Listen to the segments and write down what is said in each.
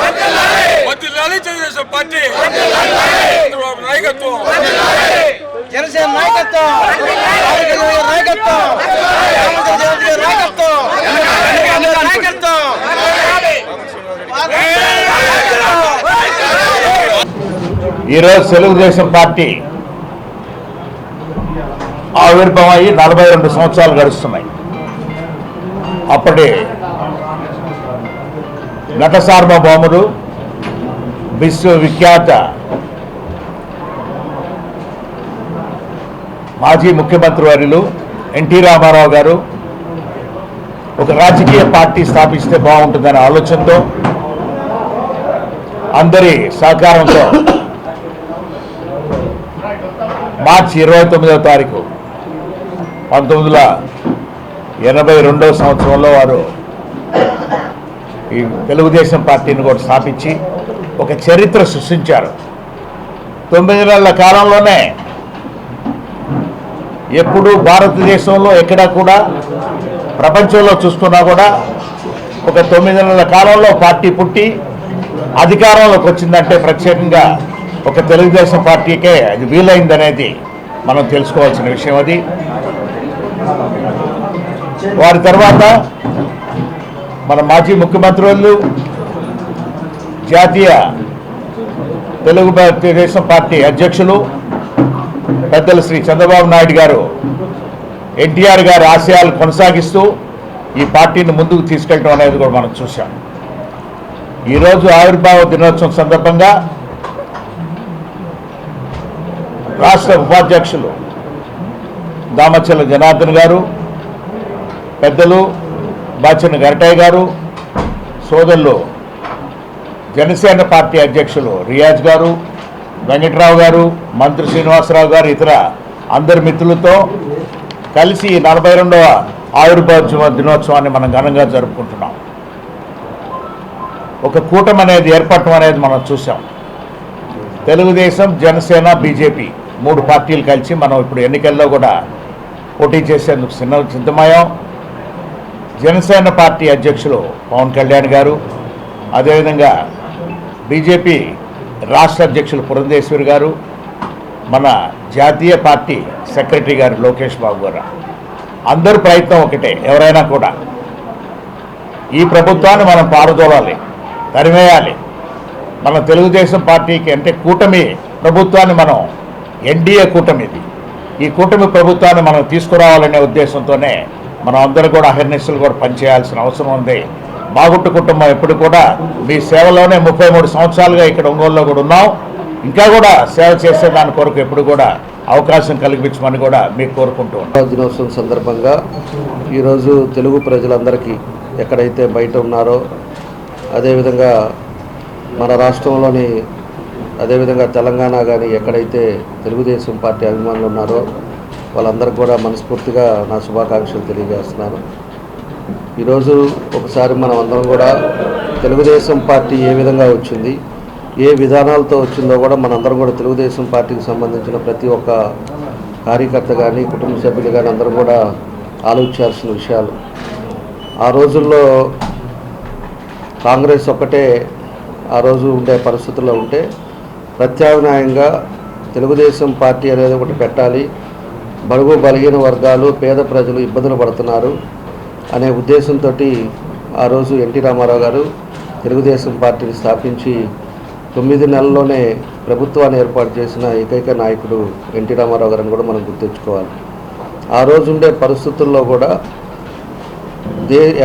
Telugu Desam party నాయకత్వం, జనసేన నాయకత్వం, ఈరోజు తెలుగుదేశం పార్టీ ఆవిర్భావం అయ్యి 42 సంవత్సరాలు గడుస్తున్నాయి. అప్పటి నట సార్వభౌముడు విశ్వవిఖ్యాత మాజీ ముఖ్యమంత్రి వర్యులు ఎన్టీ రామారావు గారు ఒక రాజకీయ పార్టీ స్థాపిస్తే బాగుంటుందనే ఆలోచనతో అందరి సహకారంతో మార్చి 29వ తారీఖు 1982వ సంవత్సరంలో వారు ఈ తెలుగుదేశం పార్టీని కూడా స్థాపించి ఒక చరిత్ర సృష్టించారు. 9 నెలల కాలంలోనే ఎప్పుడు భారతదేశంలో ఎక్కడా కూడా ప్రపంచంలో చూసుకున్నా కూడా ఒక 9 నెలల కాలంలో పార్టీ పుట్టి అధికారంలోకి వచ్చిందంటే ప్రత్యేకంగా ఒక తెలుగుదేశం పార్టీకే అది వీలైందనేది మనం తెలుసుకోవాల్సిన విషయం. అది వారి తర్వాత మన మాజీ ముఖ్యమంత్రులు జాతీయ తెలుగుదేశం పార్టీ అధ్యక్షులు పెద్దలు శ్రీ చంద్రబాబు నాయుడు గారు ఎన్టీఆర్ గారి ఆశయాలు కొనసాగిస్తూ ఈ పార్టీని ముందుకు తీసుకెళ్ళడం అనేది కూడా మనం చూసాం. ఈరోజు ఆవిర్భావ దినోత్సవం సందర్భంగా రాష్ట్ర ఉపాధ్యక్షులు దామచర్ల జనార్దన్ గారు, పెద్దలు బాచిన గరటయ్య గారు, సోదరులు జనసేన పార్టీ అధ్యక్షులు రియాజ్ గారు, వెంకట్రావు గారు, మంత్రి శ్రీనివాసరావు గారు, ఇతర అందరి మిత్రులతో కలిసి 42వ ఆవిర్భావ దినోత్సవాన్ని మనం ఘనంగా జరుపుకుంటున్నాం. ఒక కూటమి అనేది ఏర్పడటం అనేది మనం చూసాం. తెలుగుదేశం, జనసేన, బీజేపీ 3 పార్టీలు కలిసి మనం ఇప్పుడు ఎన్నికల్లో కూడా పోటీ చేసేందుకు సిద్ధమయ్యాం. జనసేన పార్టీ అధ్యక్షులు పవన్ కళ్యాణ్ గారు, అదేవిధంగా బీజేపీ రాష్ట్ర అధ్యక్షులు పురంధేశ్వరి గారు, మన జాతీయ పార్టీ సెక్రటరీ గారు లోకేష్ బాబు గారు, అందరూ ప్రయత్నం ఒకటే. ఎవరైనా కూడా ఈ ప్రభుత్వాన్ని మనం పారదోలాలి, తరిమేయాలి. మన తెలుగుదేశం పార్టీకి అంటే కూటమి ప్రభుత్వాన్ని మనం ఎన్డీఏ కూటమి, ఇది ఈ కూటమి ప్రభుత్వాన్ని మనం తీసుకురావాలనే ఉద్దేశంతోనే మనం అందరూ కూడా అహర్నిశలు కూడా పనిచేయాల్సిన అవసరం ఉంది. బాగుట్టు కుటుంబం ఎప్పుడు కూడా మీ సేవలోనే 33 సంవత్సరాలుగా ఇక్కడ ఒంగోలులో కూడా ఉన్నాం. ఇంకా కూడా సేవ చేసే దాని కొరకు ఎప్పుడు కూడా అవకాశం కల్పించమని కూడా మీకు కోరుకుంటూ ఉన్నాం. దినోత్సవం సందర్భంగా ఈరోజు తెలుగు ప్రజలందరికీ ఎక్కడైతే బయట ఉన్నారో, అదేవిధంగా మన రాష్ట్రంలోని, అదేవిధంగా తెలంగాణ కానీ ఎక్కడైతే తెలుగుదేశం పార్టీ అభిమానులు ఉన్నారో వాళ్ళందరికీ కూడా మనస్ఫూర్తిగా నా శుభాకాంక్షలు తెలియజేస్తున్నాను. ఈరోజు ఒకసారి మనం అందరం కూడా తెలుగుదేశం పార్టీ ఏ విధంగా వచ్చింది, ఏ విధానాలతో వచ్చిందో కూడా మనందరం కూడా తెలుగుదేశం పార్టీకి సంబంధించిన ప్రతి ఒక్క కార్యకర్త కానీ కుటుంబ సభ్యులు కానీ అందరూ కూడా ఆలోచించాల్సిన విషయాలు. ఆ రోజుల్లో కాంగ్రెస్ ఒక్కటే ఆ రోజు ఉండే పరిస్థితుల్లో ఉంటే ప్రత్యామ్నాయంగా తెలుగుదేశం పార్టీ అనేది ఒకటి పెట్టాలి, బడుగు బలహీన వర్గాలు పేద ప్రజలు ఇబ్బందులు పడుతున్నారు అనే ఉద్దేశంతో ఆ రోజు ఎన్టీ రామారావు గారు తెలుగుదేశం పార్టీని స్థాపించి 9 నెలల్లోనే ప్రభుత్వాన్ని ఏర్పాటు చేసిన ఏకైక నాయకుడు ఎన్టీ రామారావు గారిని కూడా మనం గుర్తుంచుకోవాలి. ఆ రోజు ఉండే పరిస్థితుల్లో కూడా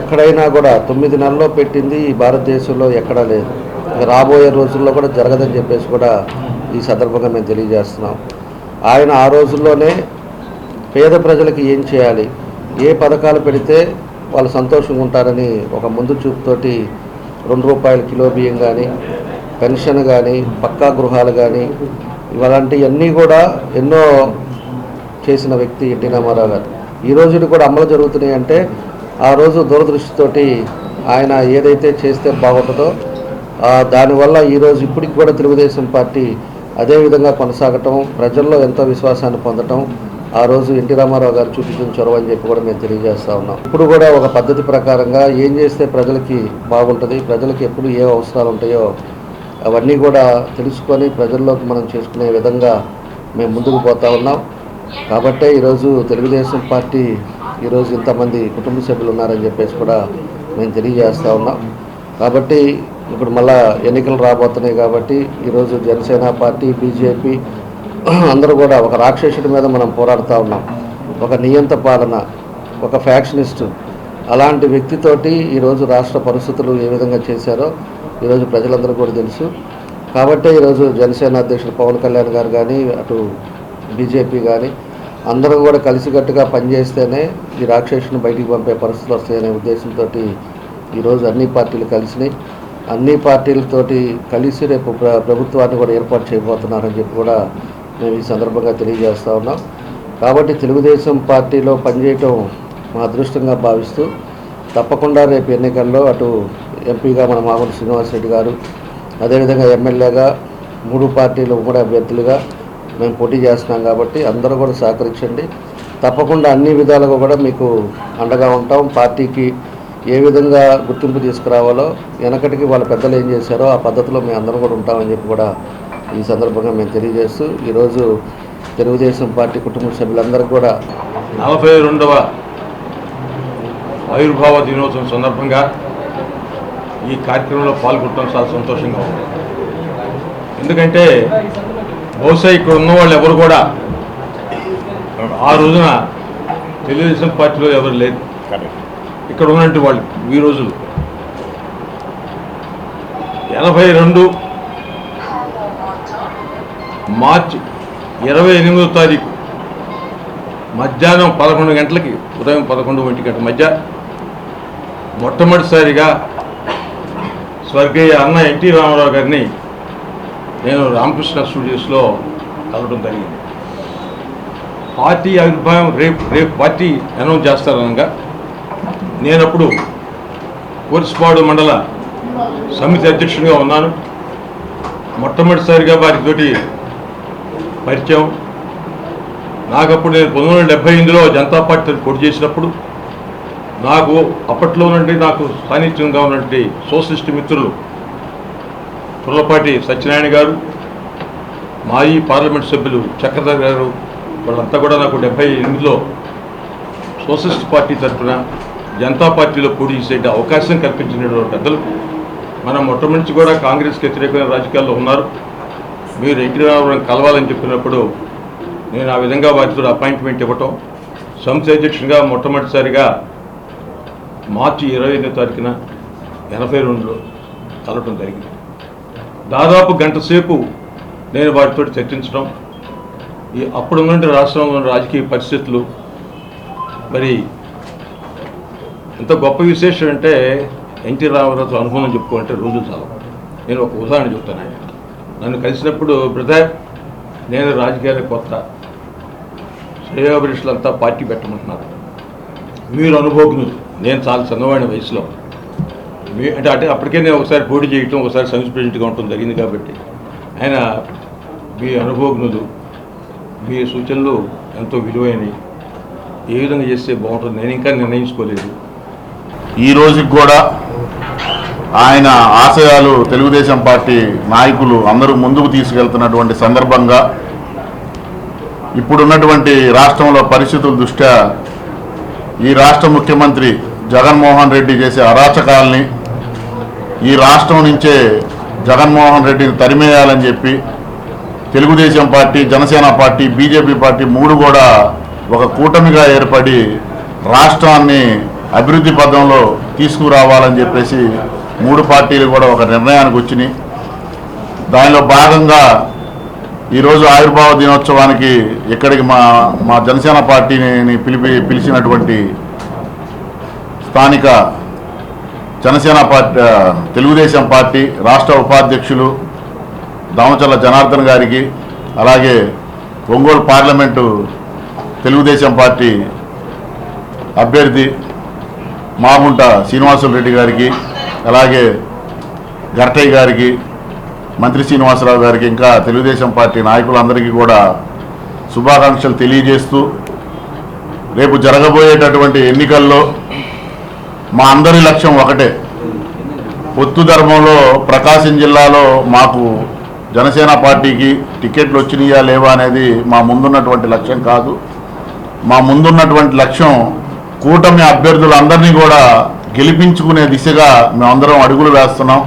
ఎక్కడైనా కూడా 9 నెలల్లో పెట్టింది ఈ భారతదేశంలో ఎక్కడా లేదు. రాబోయే రోజుల్లో కూడా జరగదని చెప్పేసి కూడా ఈ సందర్భంగా మేము తెలియజేస్తున్నాం. ఆయన ఆ రోజుల్లోనే పేద ప్రజలకి ఏం చేయాలి, ఏ పథకాలు పెడితే వాళ్ళు సంతోషంగా ఉంటారని ఒక ముందు చూపుతోటి ₹2 కిలో బియ్యం కానీ, పెన్షన్ కానీ, పక్కా గృహాలు కానీ, ఇలాంటివన్నీ కూడా ఎన్నో చేసిన వ్యక్తి ఎన్టీ రామారావు గారు. ఈ రోజుని కూడా అమలు జరుగుతున్నాయి అంటే ఆ రోజు దూరదృష్టితోటి ఆయన ఏదైతే చేస్తే బాగుంటుందో దానివల్ల ఈరోజు ఇప్పటికి కూడా తెలుగుదేశం పార్టీ అదేవిధంగా కొనసాగటం, ప్రజల్లో ఎంతో విశ్వాసాన్ని పొందటం, ఆ రోజు ఎన్టీ రామారావు గారు చూపించిన చొరవ అని చెప్పి కూడా మేము తెలియజేస్తూ ఉన్నాం. ఇప్పుడు కూడా ఒక పద్ధతి ప్రకారంగా ఏం చేస్తే ప్రజలకి బాగుంటుంది, ప్రజలకి ఎప్పుడు ఏ అవసరాలు ఉంటాయో అవన్నీ కూడా తెలుసుకొని ప్రజల్లోకి మనం చేసుకునే విధంగా మేము ముందుకు పోతా ఉన్నాం. కాబట్టే ఈరోజు తెలుగుదేశం పార్టీ ఈరోజు ఇంతమంది కుటుంబ సభ్యులు ఉన్నారని చెప్పేసి కూడా మేము తెలియజేస్తూ ఉన్నాం. కాబట్టి ఇప్పుడు మళ్ళా ఎన్నికలు రాబోతున్నాయి కాబట్టి ఈరోజు జనసేన పార్టీ, బీజేపీ అందరూ కూడా ఒక రాక్షసుడి మీద మనం పోరాడుతూ ఉన్నాం. ఒక నియంత పాలన, ఒక ఫ్యాక్షనిస్టు అలాంటి వ్యక్తితోటి ఈరోజు రాష్ట్ర పరిస్థితులు ఏ విధంగా చేశారో ఈరోజు ప్రజలందరూ కూడా తెలుసు. కాబట్టే ఈరోజు జనసేన అధ్యక్షుడు పవన్ కళ్యాణ్ గారు కానీ అటు బీజేపీ కానీ అందరూ కూడా కలిసికట్టుగా పనిచేస్తేనే ఈ రాక్షసుని బయటికి పంపే పరిస్థితులు వస్తాయనే ఉద్దేశంతో ఈరోజు అన్ని పార్టీలు కలిసినాయి. అన్ని పార్టీలతోటి కలిసి రేపు ప్రభుత్వాన్ని కూడా ఏర్పాటు చేయబోతున్నారని చెప్పి కూడా మేము ఈ సందర్భంగా తెలియజేస్తూ ఉన్నాం. కాబట్టి తెలుగుదేశం పార్టీలో పనిచేయటం మా అదృష్టంగా భావిస్తూ తప్పకుండా రేపు ఎన్నికల్లో అటు ఎంపీగా మన మాగుంట శ్రీనివాసరెడ్డి గారు, అదేవిధంగా ఎమ్మెల్యేగా 3 పార్టీలు కూడా అభ్యర్థులుగా మేము పోటీ చేస్తున్నాం. కాబట్టి అందరూ కూడా సహకరించండి. తప్పకుండా అన్ని విధాలుగా కూడా మీకు అండగా ఉంటాం. పార్టీకి ఏ విధంగా గుర్తింపు తీసుకురావాలో వెనకటికి వాళ్ళ పెద్దలు ఏం చేశారో ఆ పద్ధతిలో మేము అందరం కూడా ఉంటామని చెప్పి కూడా ఈ సందర్భంగా మేము తెలియజేస్తూ ఈరోజు తెలుగుదేశం పార్టీ కుటుంబ సభ్యులందరికీ కూడా 42వ ఆవిర్భావ దినోత్సవం సందర్భంగా ఈ కార్యక్రమంలో పాల్గొనడం చాలా సంతోషంగా ఉంది. ఎందుకంటే బహుశా ఇక్కడ ఉన్న వాళ్ళు ఎవరు కూడా ఆ రోజున తెలుగుదేశం పార్టీలో ఎవరు లేదు. ఇక్కడ ఉన్నట్టు వాళ్ళు ఈ రోజులు 82 మార్చి 28వ తారీఖు మధ్యాహ్నం 11 గంటలకి, ఉదయం 11 ఒంటి గంట మధ్య మొట్టమొదటిసారిగా స్వర్గీయ అన్న ఎన్టీ రామారావు గారిని నేను రామకృష్ణ స్టూడియోస్లో కలవడం జరిగింది. పార్టీ ఆవిర్భావం రేపు పార్టీ అనౌన్స్ చేస్తారనగా నేనప్పుడు కోర్సుపాడు మండల సమితి అధ్యక్షుడిగా ఉన్నాను. మొట్టమొదటిసారిగా వారితోటి పరిచయం. నాకప్పుడు నేను 1978లో జనతా పార్టీ పోటీ చేసినప్పుడు నాకు అప్పట్లో నుండి నాకు సాన్నిధ్యంగా ఉన్నటువంటి సోషలిస్ట్ మిత్రులు పుల్లపాటి సత్యనారాయణ గారు, మాజీ పార్లమెంట్ సభ్యులు చక్రధర్ గారు, వాళ్ళంతా కూడా నాకు 78లో సోషలిస్ట్ పార్టీ తరఫున జనతా పార్టీలో పోటీ చేసే అవకాశం కల్పించినటువంటి పెద్దలు. మనం మొట్టమొదటి కూడా కాంగ్రెస్కి వ్యతిరేకమైన రాజకీయాల్లో ఉన్నారు. మీరు ఎన్టీ రామారావు కలవాలని చెప్పినప్పుడు నేను ఆ విధంగా వారితో అపాయింట్మెంట్ ఇవ్వటం, సంస్థ అధ్యక్షుడిగా మొట్టమొదటిసారిగా మార్చి 28వ తారీఖున 82లో కలవటం జరిగింది. దాదాపు గంట సేపు నేను వారితో చర్చించడం, ఈ అప్పుడున్నటువంటి రాష్ట్రంలో రాజకీయ పరిస్థితులు, మరి ఎంత గొప్ప విశేషం అంటే ఎన్టీ రామారావుతో అనుభవం చెప్పుకోవాలంటే రోజులు చాలా. నేను ఒక ఉదాహరణ చెప్తాను. ఆయన నన్ను కలిసినప్పుడు, బ్రదర్ నేను రాజకీయాలకు కొత్త, శ్రేయోభిలాషులంతా పార్టీ పెట్టమంటున్నారు, మీరు అనుభవజ్ఞులు, నేను చాలా చిన్నవాడిన వయసులో, అంటే అప్పటికే నేను ఒకసారి పోటీ చేయటం, ఒకసారి సైన్స్ ప్రెసిడెంట్గా ఉండటం జరిగింది. కాబట్టి ఆయన మీ అనుభవజ్ఞులు, మీ సూచనలు ఎంతో విలువైనవి, ఏ విధంగా చేస్తే బాగుంటుంది నేను ఇంకా నిర్ణయించుకోలేదు. ఈ రోజుకి కూడా ఆయన ఆశయాలు తెలుగుదేశం పార్టీ నాయకులు అందరూ ముందుకు తీసుకెళ్తున్నటువంటి సందర్భంగా ఇప్పుడున్నటువంటి రాష్ట్రంలో పరిస్థితుల దృష్ట్యా ఈ రాష్ట్ర ముఖ్యమంత్రి జగన్మోహన్ రెడ్డి చేసే అరాచకాలని, ఈ రాష్ట్రం నుంచే జగన్మోహన్ రెడ్డిని తరిమేయాలని చెప్పి Telugu Desam party, Janasena party, BJP party 3 కూడా ఒక కూటమిగా ఏర్పడి రాష్ట్రాన్ని అభివృద్ధి పథంలో తీసుకురావాలని చెప్పేసి 3 పార్టీలు కూడా ఒక నిర్ణయానికి వచ్చినాయి. దానిలో భాగంగా ఈరోజు ఆవిర్భావ దినోత్సవానికి ఇక్కడికి మా జనసేన పార్టీని పిలిచినటువంటి స్థానిక జనసేన పార్టీ, తెలుగుదేశం పార్టీ రాష్ట్ర ఉపాధ్యక్షులు దామచర్ల జనార్దన్ గారికి, అలాగే ఒంగోలు పార్లమెంటు తెలుగుదేశం పార్టీ అభ్యర్థి మాగుంట శ్రీనివాసరెడ్డి గారికి, అలాగే గర్టయ్య గారికి, మంత్రి శ్రీనివాసరావు గారికి, ఇంకా తెలుగుదేశం పార్టీ నాయకులందరికీ కూడా శుభాకాంక్షలు తెలియజేస్తూ రేపు జరగబోయేటటువంటి ఎన్నికల్లో మా అందరి లక్ష్యం ఒకటే. పొత్తు ధర్మంలో ప్రకాశం జిల్లాలో మాకు జనసేన పార్టీకి టికెట్లు వచ్చినాయా లేవా అనేది మా ముందున్నటువంటి లక్ష్యం కాదు. మా ముందున్నటువంటి లక్ష్యం కూటమి అభ్యర్థులందరినీ కూడా గెలిపించుకునే దిశగా మేమందరం అడుగులు వేస్తున్నాం.